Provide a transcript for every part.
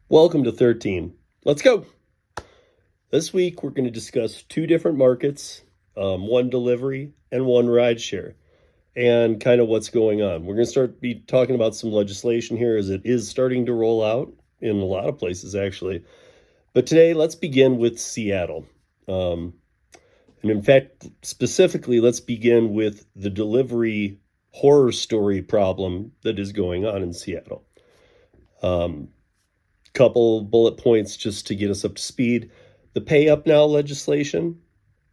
Welcome to 13. Let's go. This week, we're going to discuss two different markets, one delivery and one rideshare, and kind of what's going on. We're going to be talking about some legislation here as it is starting to roll out in a lot of places, actually. But today, let's begin with Seattle. And in fact, specifically, let's begin with the delivery horror story problem that is going on in Seattle. Couple bullet points just to get us up to speed. The pay up now legislation.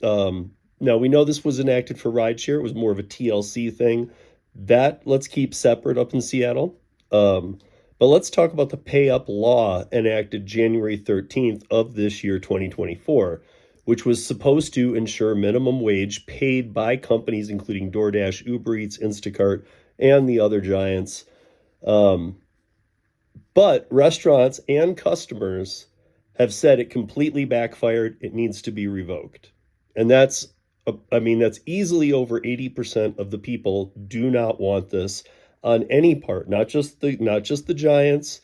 Now we know this was enacted for rideshare. It was more of a TLC thing. That let's keep separate up in Seattle. But let's talk about the pay up law enacted January 13th of this year, 2024, which was supposed to ensure minimum wage paid by companies including Doordash, Uber Eats, Instacart, and the other giants. But restaurants and customers have said it completely backfired. It needs to be revoked. And that's easily over 80% of the people do not want this on any part, not just the giants,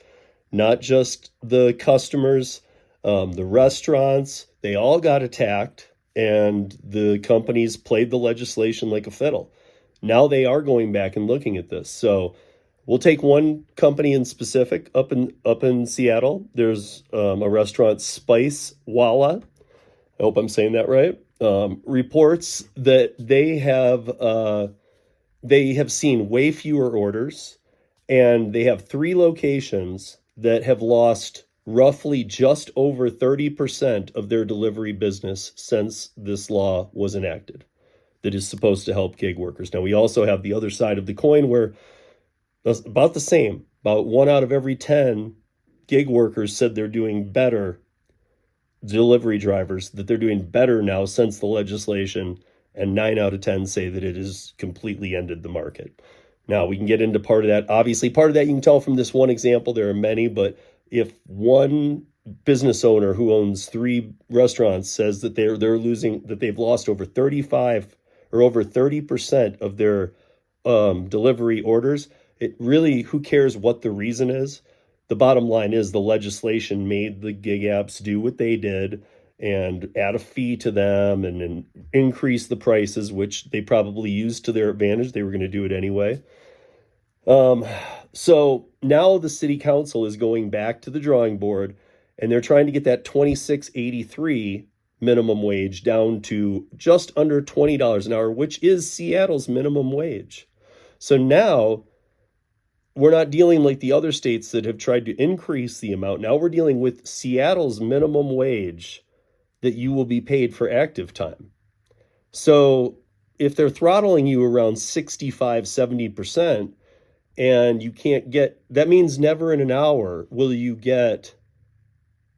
not just the customers, the restaurants, they all got attacked and the companies played the legislation like a fiddle. Now they are going back and looking at this. So we'll take one company in specific up in Seattle. There's a restaurant, Spice Walla. I hope I'm saying that right. Reports that they have seen way fewer orders, and they have 3 locations that have lost roughly just over 30% of their delivery business since this law was enacted. That is supposed to help gig workers. Now we also have the other side of the coin where about the same. About 1 out of every 10 gig workers said they're doing better, delivery drivers, that they're doing better now since the legislation, and 9 out of 10 say that it has completely ended the market. Now, we can get into part of that. Obviously, part of that you can tell from this one example. There are many, but if one business owner who owns 3 restaurants says that they're losing, that they've lost over 35 or over 30% of their delivery orders, it really, who cares what the reason is? The bottom line is the legislation made the gig apps do what they did and add a fee to them and increase the prices, which they probably used to their advantage. They were going to do it anyway. So now the city council is going back to the drawing board, and they're trying to get that $26.83 minimum wage down to just under $20 an hour, which is Seattle's minimum wage. So now we're not dealing like the other states that have tried to increase the amount. Now we're dealing with Seattle's minimum wage that you will be paid for active time. So if they're throttling you around 65, 70%, and you can't get, that means never in an hour will you get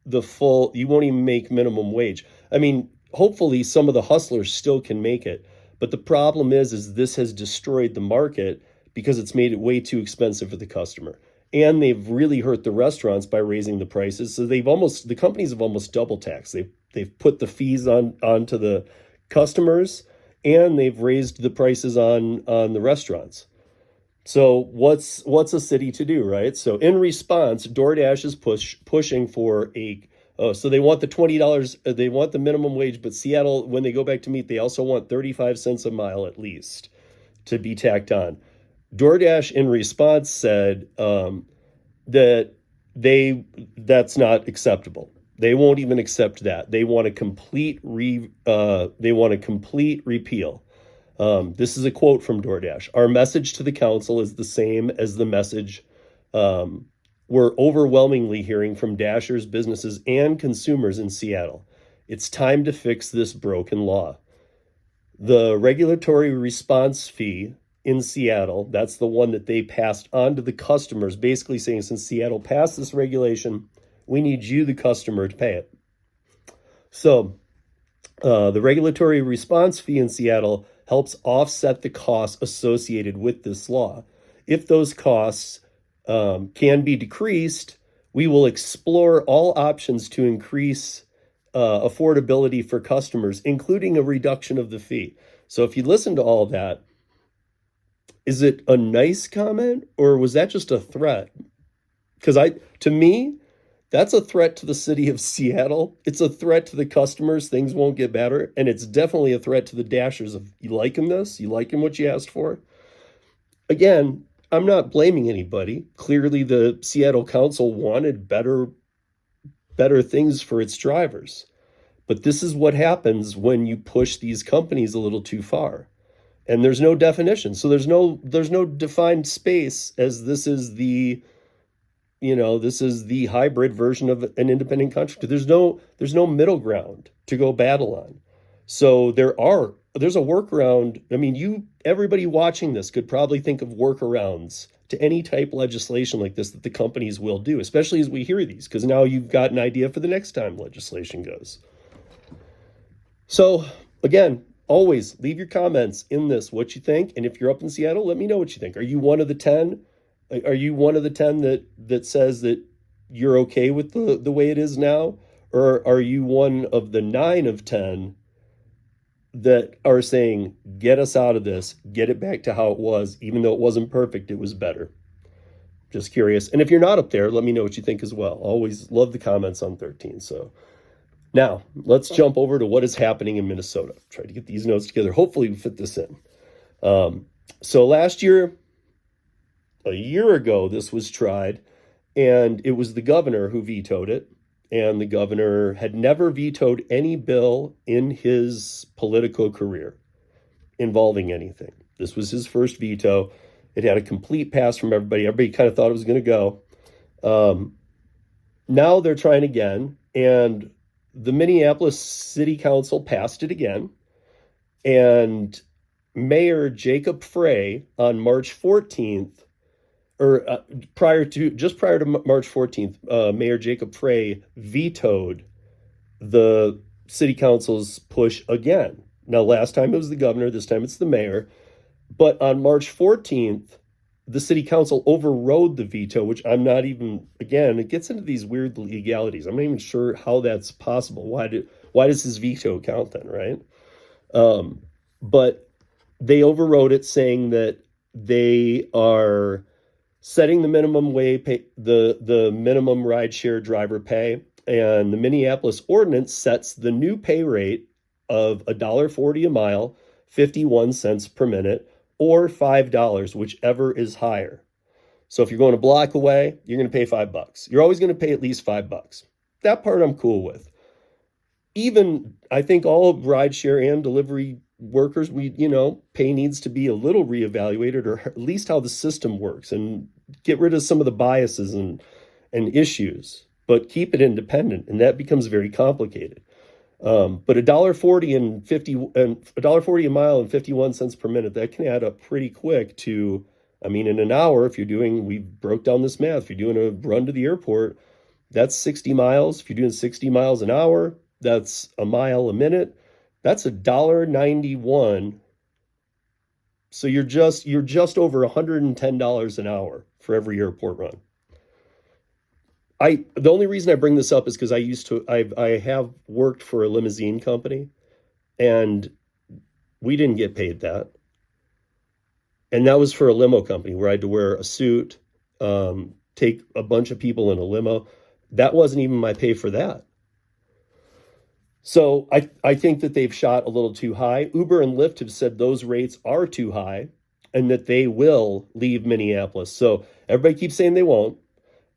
the full, you won't even make minimum wage. I mean, hopefully some of the hustlers still can make it. But the problem is this has destroyed the market because it's made it way too expensive for the customer. And they've really hurt the restaurants by raising the prices. So the companies have almost double taxed. They've put the fees onto the customers, and they've raised the prices on the restaurants. So what's a city to do, right? So in response, DoorDash is pushing for so they want the $20, they want the minimum wage, but Seattle, when they go back to meet, they also want 35 cents a mile at least to be tacked on. DoorDash in response said that that's not acceptable. They won't even accept that. They want a complete repeal. This is a quote from DoorDash. Our message to the council is the same as the message we're overwhelmingly hearing from Dashers, businesses, and consumers in Seattle. It's time to fix this broken law. The regulatory response fee in Seattle, that's the one that they passed on to the customers, basically saying, since Seattle passed this regulation, we need you, the customer, to pay it. So the regulatory response fee in Seattle helps offset the costs associated with this law. If those costs can be decreased, we will explore all options to increase affordability for customers, including a reduction of the fee. So if you listen to all that, is it a nice comment or was that just a threat? Because to me, That's a threat to the city of Seattle. It's a threat to the customers. Things won't get better. And it's definitely a threat to the Dashers of, you liking this? You liking what you asked for? Again, I'm not blaming anybody. Clearly, the Seattle Council wanted better things for its drivers. But this is what happens when you push these companies a little too far. And there's no definition. So there's no defined space, as this is the hybrid version of an independent contractor. There's no middle ground to go battle on. So there's a workaround. I mean, everybody watching this could probably think of workarounds to any type of legislation like this that the companies will do, especially as we hear these, because now you've got an idea for the next time legislation goes. So again, always leave your comments in this, what you think. And if you're up in Seattle, let me know what you think. Are you one of the 10? Are you one of the 10 that says that you're okay with the way it is now? Or are you one of the 9 of 10 that are saying, get us out of this, get it back to how it was, even though it wasn't perfect, it was better? Just curious. And if you're not up there, let me know what you think as well. Always love the comments on 13. So now let's jump over to what is happening in Minnesota. Try to get these notes together. Hopefully we fit this in. So a year ago, this was tried, and it was the governor who vetoed it. And the governor had never vetoed any bill in his political career involving anything. This was his first veto. It had a complete pass from everybody. Everybody kind of thought it was going to go. Now they're trying again, and the Minneapolis City Council passed it again. And Mayor Jacob Frey on March 14th, or prior to March 14th, Mayor Jacob Frey vetoed the city council's push again. Now, last time it was the governor, this time it's the mayor. But on March 14th, the city council overrode the veto, which I'm not even, again, it gets into these weird legalities. I'm not even sure how that's possible. Why does his veto count then, right? But they overrode it, saying that they are setting the minimum wage pay, the minimum rideshare driver pay, and the Minneapolis ordinance sets the new pay rate of $1.40 a mile, 51 cents per minute, or $5, whichever is higher. So if you're going a block away, you're going to pay $5. You're always going to pay at least $5. That part I'm cool with. Even I think all rideshare and delivery workers, pay needs to be a little reevaluated, or at least how the system works, and get rid of some of the biases and issues, but keep it independent. And that becomes very complicated. But $1.40 and $1.40 a mile and 51 cents per minute, that can add up pretty quick to, in an hour, we broke down this math. If you're doing a run to the airport, that's 60 miles. If you're doing 60 miles an hour, that's a mile a minute. That's $1.91. So you're just over $110 an hour for every airport run. The only reason I bring this up is because I have worked for a limousine company, and we didn't get paid that. And that was for a limo company where I had to wear a suit, take a bunch of people in a limo. That wasn't even my pay for that. So I think that they've shot a little too high. Uber and Lyft have said those rates are too high and that they will leave Minneapolis. So everybody keeps saying they won't.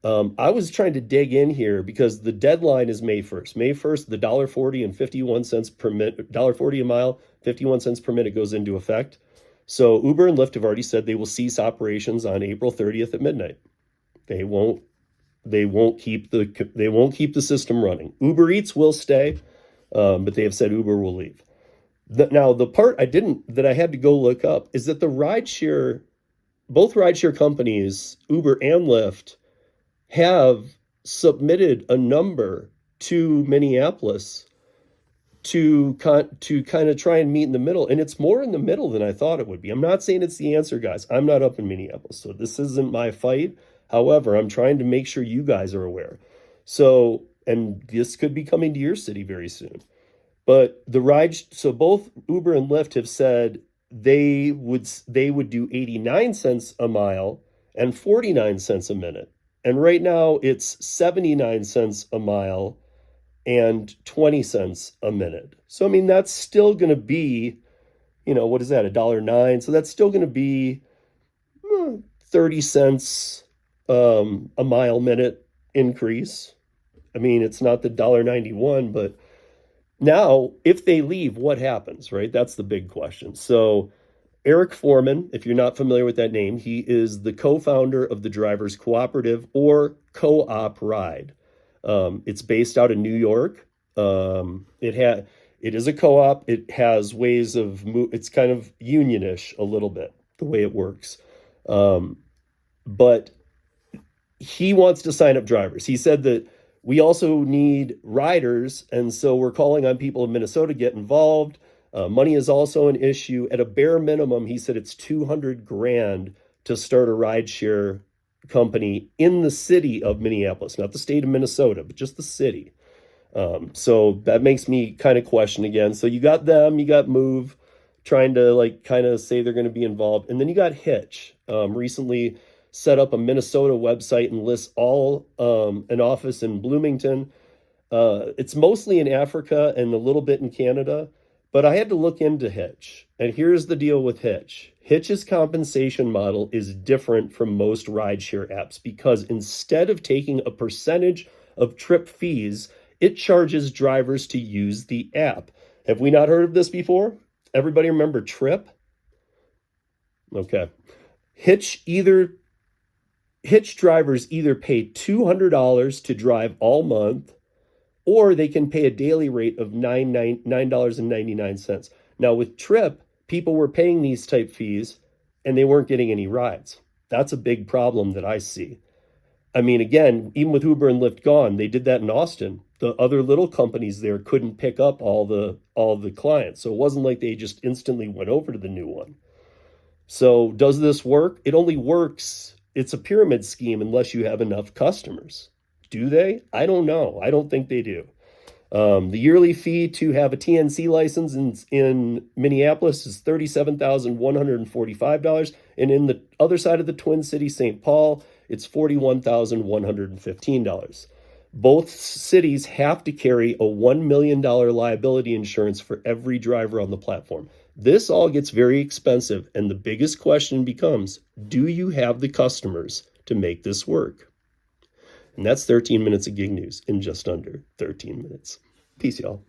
I was trying to dig in here because the deadline is May 1st. May 1st, the $1.40 and 51 cents per minute, $1.40 a mile, 51 cents per minute goes into effect. So Uber and Lyft have already said they will cease operations on April 30th at midnight. They won't keep the system running. Uber Eats will stay. But they have said Uber will leave. Now, the part that I had to go look up is that both rideshare companies, Uber and Lyft, have submitted a number to Minneapolis to kind of try and meet in the middle. And it's more in the middle than I thought it would be. I'm not saying it's the answer, guys. I'm not up in Minneapolis, so this isn't my fight. However, I'm trying to make sure you guys are aware. So, and this could be coming to your city very soon. But so both Uber and Lyft have said they would do 89 cents a mile and 49 cents a minute. And right now it's 79 cents a mile and 20 cents a minute. So, I mean, that's still going to be, what is that, $1.09? So that's still going to be 30 cents a mile minute increase. I mean, it's not the $1.91, but now if they leave, what happens, right? That's the big question. So Eric Foreman, if you're not familiar with that name, he is the co-founder of the Drivers Cooperative, or Co-op Ride. It's based out of New York. It is a co-op. It has ways of it's kind of unionish a little bit, the way it works. But he wants to sign up drivers. He said that we also need riders, and so we're calling on people in Minnesota to get involved. Money is also an issue. At a bare minimum, he said it's 200 grand to start a rideshare company in the city of Minneapolis, not the state of Minnesota, but just the city. So that makes me kind of question again. So you got them, you got Move trying to kind of say they're going to be involved. And then you got Hitch, recently set up a Minnesota website and lists all an office in Bloomington. It's mostly in Africa and a little bit in Canada. But I had to look into Hitch. And here's the deal with Hitch. Hitch's compensation model is different from most rideshare apps because instead of taking a percentage of trip fees, it charges drivers to use the app. Have we not heard of this before? Everybody remember Trip? Okay. Hitch drivers either pay $200 to drive all month, or they can pay a daily rate of $9.99. Now with Trip, people were paying these type fees and they weren't getting any rides. That's a big problem that I see. I mean, again, even with Uber and Lyft gone, they did that in Austin. The other little companies there couldn't pick up all the clients. So it wasn't like they just instantly went over to the new one. So does this work? It only works. It's a pyramid scheme unless you have enough customers. Do they? I don't know. I don't think they do. The yearly fee to have a TNC license in Minneapolis is $37,145. And in the other side of the Twin Cities, St. Paul, it's $41,115. Both cities have to carry a $1 million liability insurance for every driver on the platform. This all gets very expensive. And the biggest question becomes, do you have the customers to make this work? And that's 13 minutes of gig news in just under 13 minutes. Peace, y'all.